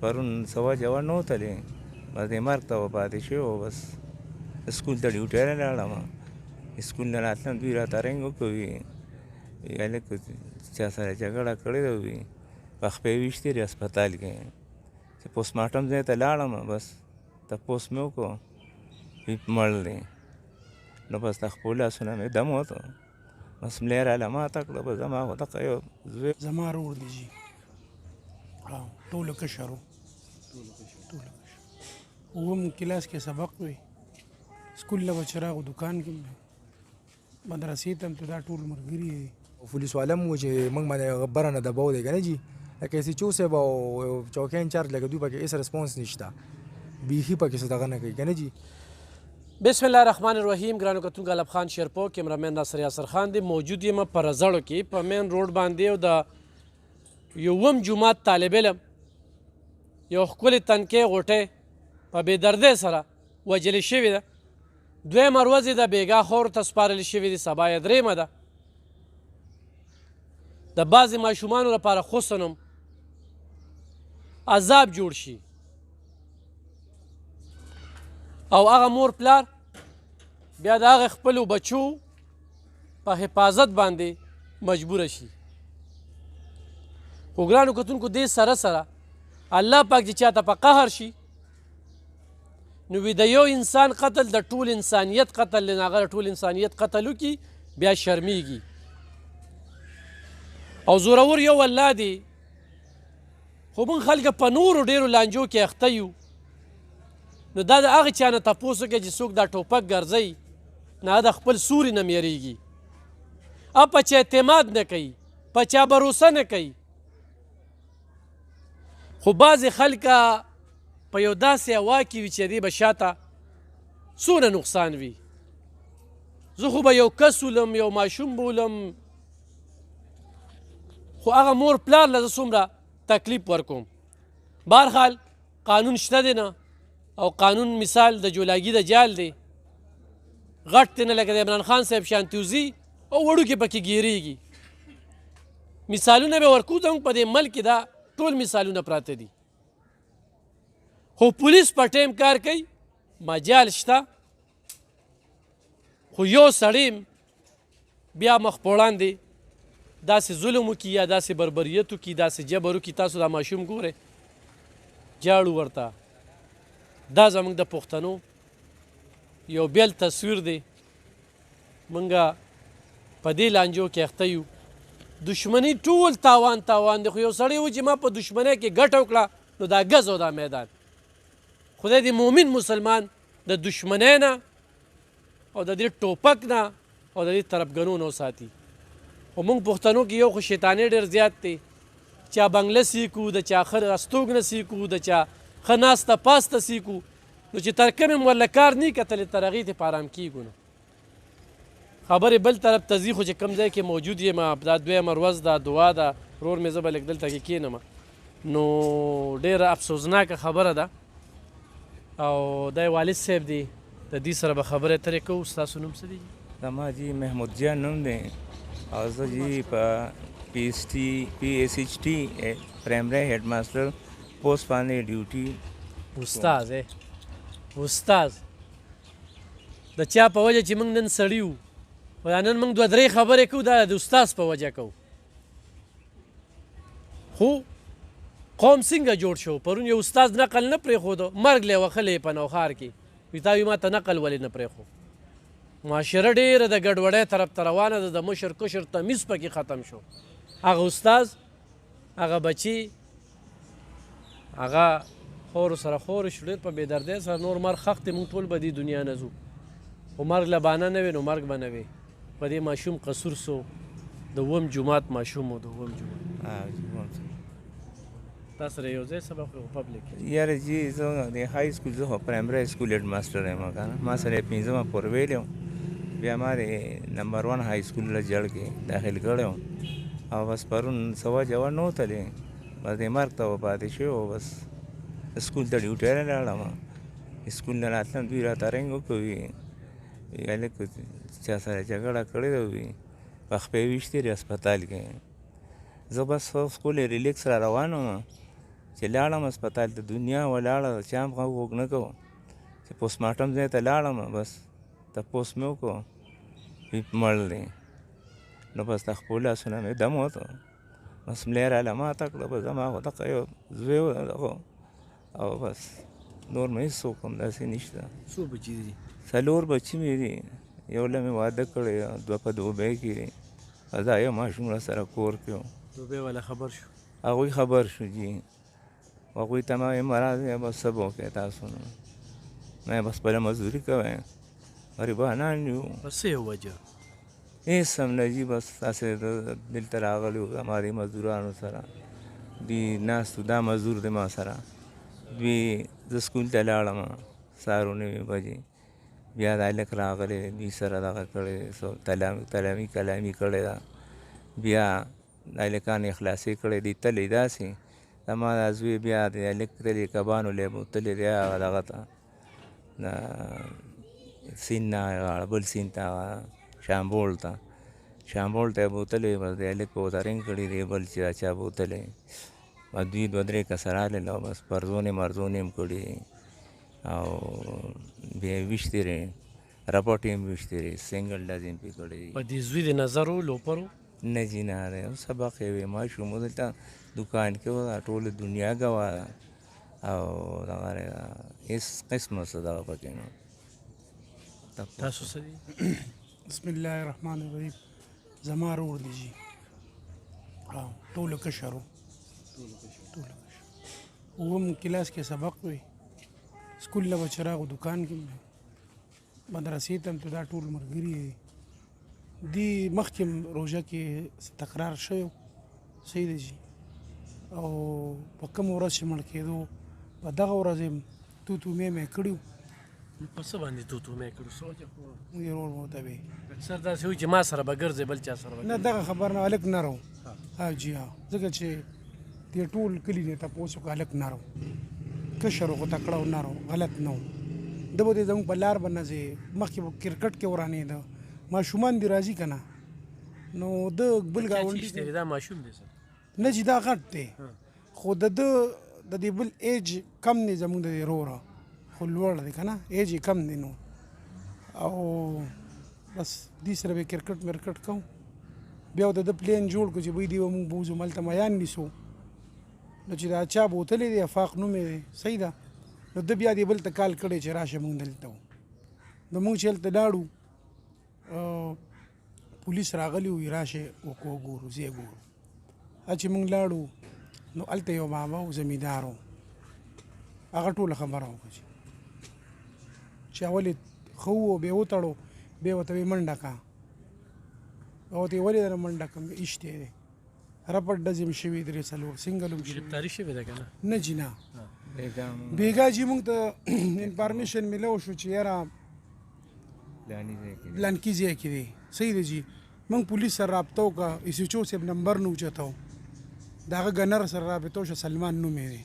پرون سوا جوړ نه وتلی بس د مرګ ته پاتې شوی و بس سکول ته ډیوټۍ نه لاړم سکول نه راتلم دوی راته رنګ وکوي هلک چا سره جګړه کړې ده وي په خپې ویشتې دی هسپتال کې چې پوسټ مارټم ځای ته لاړم بس تپوس مې وکړو وی مړ دی نو بس د خپلو لاسونه مې دم وته بس ملی راله ماته کړه بس زما خو دغه یو زوی زما رور دی جي ټولو کشر و اووم کلاس کې سبق وی سکول له به چې راغو دکان کې مدرسې ته هم ته دا ټول ملګري دي پولیس والا مو چې موږ باندې غبره نه دباو دی که نه جي لکه ایس ایچ او صاحب او چوکۍ انچارج لکه دوی پکې هېڅ رسپانس نشته بیخي پکې څه دغه نه کوي که نه جي بسم الله الرحمن الرحیم ګرانو کتونکو غلب خان شیرپو کیمرامین ناصر یاسر خان دی موجود یم په رزړو کې په مین روډ باندې او د یوم جومات طالب علم یو ښکلې تنکۍ غوټۍ په بېدردۍ سره وجلې شوې ده دویمه ورځ یې د بېګا خور ته سپارل شوې دي سبا یې درېیمه ده د بعضې ماشومانو لپاره خصنم عذاب جوړ شي او هغه مور پلار بیا د هغې خپلو بچو په حفاظت باندې مجبوره شي خو ګرانو کتونکو دې سره سره الله پاک چې چاته په قهر شي نو وي د یو انسان قتل د ټول انسانیت قتل دی نو هغه د ټول انسانیت قتل وکړي بیا شرمیږي او زورور یو الله دی خو موږ خلک په نورو ډېرو لانجو کې اخته یو نو دا د هغې چا نه تپوس وکړئ چې څوک دا ټوپک ګرځوي نه د خپل سوري نه میریږي په چا اعتماد نه کوي په چا بروسه نه کوي خو بعضې خلکه په یو داسې هوا کې وي چې دې به شاته څونه نقصان وي زه خو به یو کس ولم یو ماشوم به ولم خو هغه مور پلار له زه څومره تکلیف ورکوم بهرحال قانون شته دی نه او قانون مثال د جولاګي د جال دی غټ دی نه لکه د عمران خان صاحب شانتیوزي او وړوکې پکې ګیریږي مثالونه به ورکو زموږ په دې ملک کې دا ټول مثالونه پراته دي خو پولیس په ټیم کار کوي مجال شته خو یو سړی بیا مخ په وړاندې داسې ظلم وکړي یا داسې بربریت وکړي داسې جبر وکړي تاسو دا ماشوم ګورئ جاړو ورته دا زموږ د پښتنو یو بیل تصویر دی موږ په دې لانجو کې اخته یو دشمني ټول تاوان تاوان دی خو یو سړی و چې ما په دشمنۍ کې ګټه وکړه نو دا ګز او دا میدان خدای دې مؤمن مسلمان د دشمنۍ نه او د دې ټوپک نه او د دې طرفګنو نه وساتي خو موږ پښتنو کې یو خو شیطانۍ ډېر زیات دی چا بنګله سیکو د چا ښه استوګنه سیکو د چا ښه ناسته پاسته سیکو نو چې تر کومې مو ورله کار نه کتلې تر هغې ته په ارام کېږو نه خبرې بل طرف ته ځي خو چې کوم ځای کې موجود یم دا دویمه ورځ ده دعا ده ورور مې زه به لږ دلته کې کښېنم نو ډېره افسوسناکه خبره ده او دی والد صاحب دی د دې سره به خبرې اترې کوو ستاسو نوم څه دی زما جي محمود جان نوم دی او زه جي په پی ایس ایچ ټي پرایمري هیډ ماسټر پوسټ باندې ډیوټي استاد استاد د چا په وجه چې موږ نن سړي وو او نن موږ دوه درې خبرې کوو دا د استاد په وجه کوو خو قوم څنګه جوړ شو پرون یو استاد نقل نه پرېښودو مرګ لی وښلی په نوښار کې وي تا وي ما ته نقل ولې نه پرېښو معاشره ډېره د ګډوډۍ طرف ته روانه ده د مشر کشر تمیز پکې ختم شو هغه استاد هغه بچي هغه خورو سره خورې شو ډېر په بېدردۍ سره نور مرګ خښ دی موږ ټول به دې دنیا نه ځو خو مرګ له بانه نه وي نو مرګ به نه وي په دې ماشوم قصور سو د اووم جومات ماشوم و د اووم جومات تا سره یو ځای سبق و پبلیک یاره جي زه د های سکول زه خو پرایمري سکول هیډ ماسټر یم که نه ما سره یې پنځمه پورې ویلی وم بیا ما د نمبر 1 های سکول له جړ کې داخل کړی وم او بس پرون سوا جوړ نه وتلی بس د مرګ ته پاتې شوی و بس سکول ته ډیوټۍ نه لاړم سکول نه راتلم دوی راته رنګ وکوي هلک چا سره جګړه کړې ده وي په خپې ویشتې دی هسپتال کې زه بس خپل ریلیکس را روان وم چې لاړم هسپتال ته دنیا ولاړه چا هم غوږ نه کوه چې پوسټ مارټم ځای ته لاړم بس تپوس مې وکړو مړ دی نو بس د خپلو لاسونه مې دم وته بس ملی راله ماته کړه بس زما خو دغه یو زوی و دغه او بس نور مې هېڅوک هم داسې نشته څو بچي دي 4 بچي مې دي یو له مې واده کړی 2 په دوبۍ کې دي دا یو ماشوم را سره کور کې و دوبۍ والا خبر شو هغوی خبر شو جي هغوی ته ما ویم راځئ بس څه به وکړئ تاسو نو ما بس خپله مزدوري کوئ غریبانان یو بس څه یې وجه هېڅ هم نه جي بس تاسې دلته راغلي وو زما دې مزدورانو سره دوی ناست دا مزدور دی ما سره دوی زه سکول ته لاړم سهار 9 بجې بیا دا هلک راغلی دوی سره دغه کړی تلامی کلامي کړې ده بیا دا هلکان یې خلاصې کړی دي تللی داسې زما دا زوی بیا د هلک تللی کبانو لی بوتلی دی هغه دغه ته د سیند نه هغه بل سیند ته هغه شامبول ته یې بوتلی بس د هلک په وترنګ کړي دی بل چې چا بوتلی بس دوی 2-3 کسه راغلل او بس پرزونې مرزونې هم کړي او بیا یې ویشتې دی رپوټ یې هم ویشتې دی سنګل ډز یې هم پې کړی دی په دې زوی د نظر و لوپر و نه جي نه دی سبق یې وی ماشوم و دلته دوکان کې و دا ټوله دنیا ګواه ده او دغه هېڅ قسمه څه دغه پکې نه تاسو څه دي بسم الله الرحمن الرحیم زما رور دی جي ټولو کشر و اووم کلاس کې سبق وی سکول له به چې راغو دکان کې مدرسې ته هم ته دا ټول ملګري دي دی مخکې روژه کې تکرار شوی صحیح دی جي او په کوم ورځ چې مړ کېدو په دغه ورځ یې توتو مې کړي وو په څه باندې توتو مې کړو څه وجه خو مونږ یې ورور مو ورته وی اکثر داسې وایي چې ما سره به ګرځې بل چا سره به نه دغه خبر نه هلک نه رو جي ها ځکه چې دې ټول کلي نه تپوس وکړه هلک نه رو کشر خو تکړه نه رو غلط نه و ده به دې زموږ په لار به نه ځې مخکې به کرکټ کې ورانېده ماشومان دې راځي که نه نو ده بل ګاونډي چا چې دا ماشوم دی سر نه چې دا غټ دی خو د دې بل ایج کم دی زموږ د دې وروره خو لوړ دی که نه ایج یې کم دی نو او بس دې سره به کرکټ مرکټ کوو بیا د پلین جوړ کړو چې بوی دی به مونږ بوځو ملته میان نیسو نو چې دا چا بوتلی دی افاق نوم یې دی صحیح ده نو ده بیا دې بل ته کال کړی چې راشه مونږ دلته وو نو مونږ چې هلته لاړو پولیس راغلی وي راشه وګورو زه یې ګورو چې مونږ لاړو نو هلته یو بابا و زمیندار و هغه ټوله خبره وکړه چې اول یې ښه و بیا وتړو بیا ورته ویې منډه کړه او ته یې ولې دنه منډه کړم ایشتی دی رپټ ډز هم شوي 3-4 سنګل هم ګرفتاري شوې ده که نه نه جي نه بېګا جي مونږ ته انفارمیشن میلو شو چې یاره لانکي ځای کې دی صحیح دی جي مونږ پولیس سره رابطه وکړه ایس ایچ او صاحب نمبر نه اوچته و د هغه ګنر سره رابطه وشوه سلمان نوم یې دی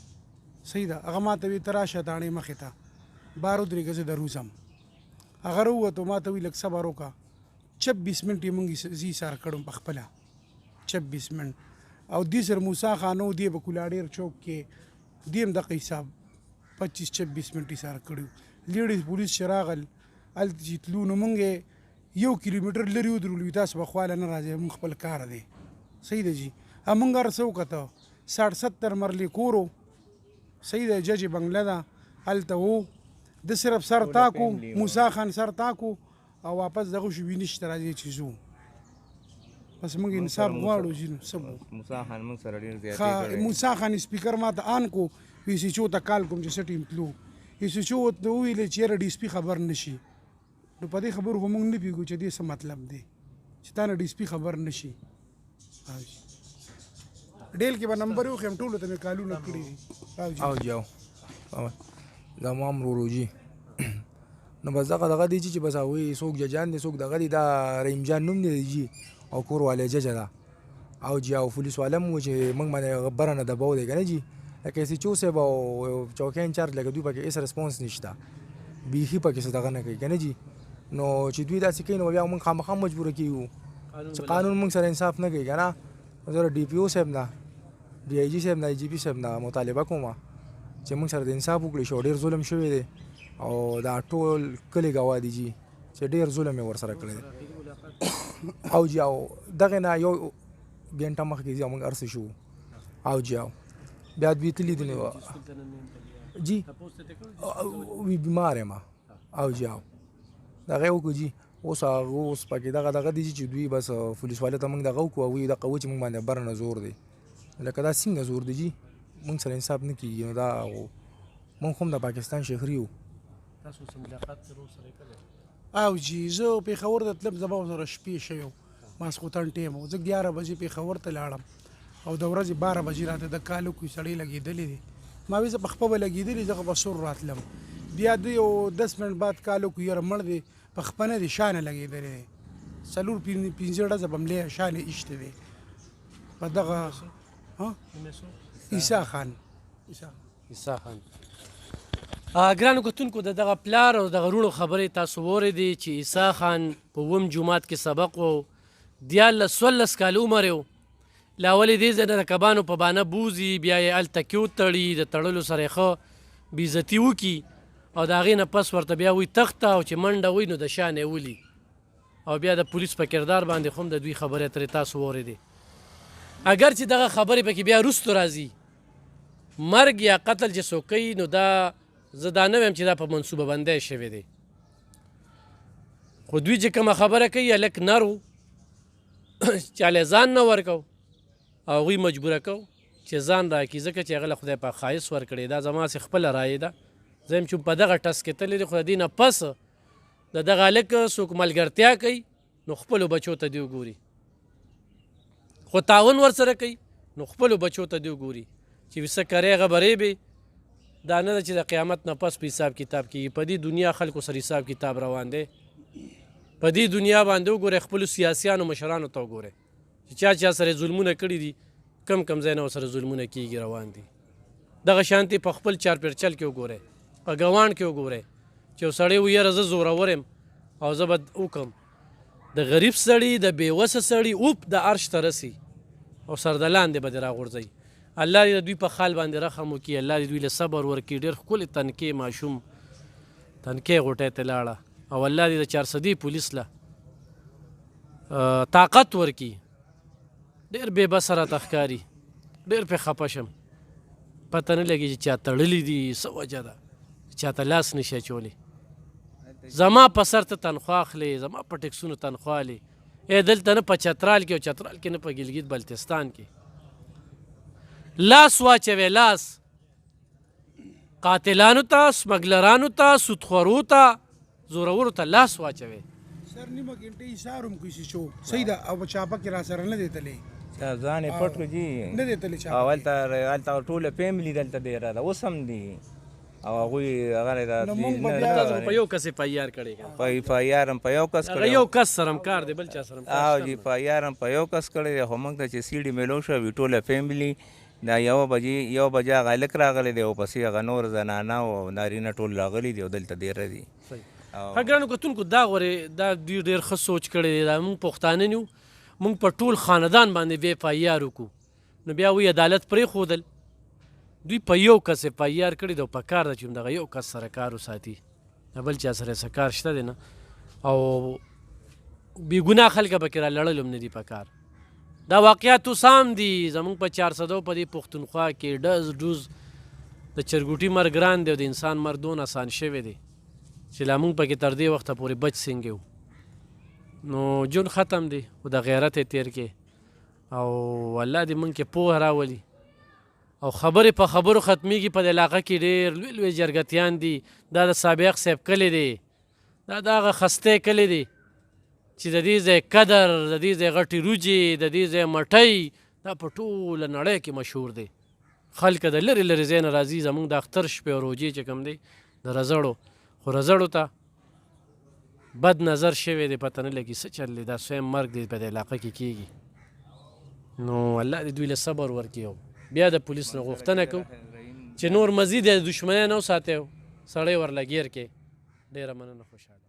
صحیح ده هغه ما ته وي ته راشه داڼې مخې ته 12 زه دروځم هغه راووتو ما ته وي لږ صبر وکړه 26 منټ یې مونږ زی سار کړو په خپله 26 منټ او دې سره موسی خانو دی به کولاډیر چوک کې دی هم دغه حساب 25-26 منټ سار کړو لیډیز پولیس شراغل هلته چې تلو نو مونږ 1 کیلومتر لرې ودرولو تاسو به خواله نه راځئ مونږ خپل کار دی صحیح دی جي مونږ هر څه وکته 60-70 مرلې کورو صحیح دی جج بنګله ده هلته و د صرف سر تاکو موسی خان سر تاکو او واپس دغه شو وینشته راځي چې زو بس موږ انصاف غواړو چې سبو موسی خان موږ سره ډېر زیاتې ها کړی موسی خان سپیکر ما ته آن کو وی سی چو ته کال کوم چې سټیم تلو وی سی چو ته ویل چې ر ډي اس پي خبر نشي نو په دې خبرو موږ نه پیګو چې دې څه مطلب دی چې تا نه ډي اس پي خبر نشي ډیل کې به نمبر یو خم ټولو ته مې کالونه کړی او جاو دا مام روجي نو بس دغه دی چې بس وي څوک ججان دي څوک دغه دی دا رحیم جان نوم دی جی او کور والے جج دا او جی او پولیس والم و چې موږ باندې برنه دباو دی کنه جی لکه سی چوسه به چوکۍ انچارج لکه دوی پکې هیڅ ریسپانس نشته بیخي پکې څه دغه نه کوي کنه جی نو چې دوی داسې کوي نو بیا موږ خامخا مجبور کیو چې قانون موږ سره انصاف نه کوي کنه زه ډي پی او صاحب نه ډي آی جي صاحب نه آی جي پي صاحب نه مطالبه کوم چې موږ سره د انصاف وکړي شو. ډېر ظلم شوی دی او دا ټول کلی ګواه دي جي چې ډېر ظلم یې ورسره کړی دی. او جي او دغې نه یو ګنټه مخکې زه موږ هر څه شو او جي او بیا دوی تللي دي نو جي وی بیمار یم او جي او دغه وکړو جي. اوس هغه اوس پکې دغه دي چې دوی بس پولیس والو ته موږ دغه وکړو او دغه و چې موږ باندې بر نه زور دی. لکه دا څنګه زور دی جي موږ سره انصاف نه کېږي. نو دا موږ هم د پاکستان شهري یو. تاسو سره ملاقات سره سره کړی او جی زه پېښور ته تلم زما سره شپې شوی و ماسخوتن ټیم و. زه 11 بجې پېښور ته لاړم او د ورځې 12 بجې راته د کالو کوی سړی لګېدلی دی. ما وی زه په خپه به لګېدلی زه خو به سور راتلم. بیا دوی یو 10 منټ بعد کالو کوی یاره مړ دی په خپه نه دی شانه لګېدلی دی. 4-5 ډزه به ملی شانې ایشته دی په دغه عیسی خان. عیسی خان ګرانو کتونکو د دغه پلار او دغه وروڼو خبرې تاسو واورېدې چې عیسی خان په اووم جومات کې سبق و 14 کال عمر و. له اولې دې ځای نه د کبانو په بانه بوځي بیا یې هلته کې وتړي د تړلو سره یې ښه بېعزتي وکړي او د هغې نه پس ورته بیا وایي تخته او چې منډه وایي نو د شان یې ولي او بیا د پولیس په کردار باندې خو هم د دوی خبرې اترې تاسو واورېدې. اگر چې دغه خبرې پکې بیا وروستو راځي مرګ یا قتل چې څوک کوي نو دا زه دا نه ویم چې دا په منصوبه بندی شوی دی. خو دوی چې کومه خبره کوي هلک نر و چاله ځان نه ورکو او هغوی مجبوره کو چې ځان راکړي ځکه چې هغه له خدای پاک ښایست ورکړی. دا زما هسې خپله رایې ده. زه یم چې په دغه ټس کې تللی دی خو د دې نه پس د دغه هلک څوک ملګرتیا کوي نو خپلو بچو ته دې وګوري خو تعاون ورسره کوي نو خپلو بچو ته دې وګوري چې ویسه کرې هغه برې به دا نه ده چې د قیامت نه پس په حساب کتاب کېږي. په دې دنیا خلکو سره حساب کتاب روان دی. په دې دنیا باندې وګورئ خپلو سیاسیانو مشرانو ته وګورئ چې چا سره ظلمونه کړي دي کم ځای نه ورسره ظلمونه کېږي روان دي. دغه شانتې په خپل چارپیرچل کې وګورئ په ګوانډ کې وګورئ چې یو سړی وي یاره زه زورور یم او زه به وکړم د غریب سړي د بېوسه سړي اوپ د عرش ته رسي او سر د لاندې به دې راغورځوي. الله دې د دوی په خال باندې رحم وکړي. الله دې دوی له صبر ورکړي. ډېر ښکلې تنکې ماشوم تنکې غوټۍ ته لاړه او الله دې د 400 پولیس له طاقت ورکړي. ډېر بې بسه راته ښکاري. ډېر پرې خفه شم. پته نه لګي چې چا تړلي دي څه وجه ده چاته لاس نشي اچولی. زما په سر ته تنخوا اخلې زما په ټکسونو تنخوا اخلې دلته نه په چترال کې او چترال کې نه په ګلګت بلتستان کې لاس واچوي لاس قاتلانو ته سمګلرانو ته سودخورو ته زورورو ته لاس واچوي. سر نیمه ګنټه ایثار هم کوي شو صحیح ده او چاپه کې را سره نه دی تللی ځان یې پټ کړو جي نه دی تللی چاپه او هلته ټوله فیملي دلته ډېره ده اوس هم دي او هغوی هغه تاسو په یو کس اف آی آر کړی په اف آی آر هم په یو کس کړی یو کس سره هم کار دی بل چا سره او جي اف آی آر هم په یو کس کړی دی خو موږ ته چې سیډي میلو شوې ټوله فیملي دا یو بجې هغه هلک راغلی دی او پسې هغه نور زنانه او نارینه ټول راغلي دي او دلته ډېره دي. ښه ګرانو کتونکو دا غورې دا دوی ډېر ښه سوچ کړی دی. دا موږ پښتانه نه یو موږ په ټول خاندان باندې بې اف آی آر وکړو نو بیا وایي عدالت پرېښودل. دوی په یو کس اف آی آر کړي دی او په کار ده چې دغه یو کس سره کار وساتي بل چا سره څه کار شته دی نه او بېګناه خلکه پکې را لړل هم نه دي په کار. دا واقعات اوس هم دي زموږ په 400 په دې پښتونخوا کې ډز ډوز د چرګوټي مرګ ګران دی او د انسان مرګ دون آسان شوی دی چې لا موږ پکې تر دې وخته پورې بچ سنګ یو. نو جون ختم دی او د غیرت یې تیر کې او الله دې موږ کې پوهه راولي او خبرې په خبرو ختمیږي. په دې علاقه کې ډېر لوی لوی جرګتیان دي. دا د سابق صاحب کلی دی دا د هغه خستی کلی دی چې د دې ځای قدر د دې ځای غټې روجې د دې ځای مټۍ دا په ټوله نړۍ کې مشهور دی. خلک د لرې لرې ځای نه راځي زموږ د اختر شپې او روجې چې کوم دی د رزړو خو رزړو ته بد نظر شوی دی پته نه لګي څه چل دی دا سویم مرګ دی په دې علاقه کې کېږي. نو الله دې دوی له صبر ورکړي. بیا د پولیس نه غوښتنه کوو چې نور مزید د دشمنۍ نه وساتي سړی ورله ګیر کې. ډېره مننه خوشحاله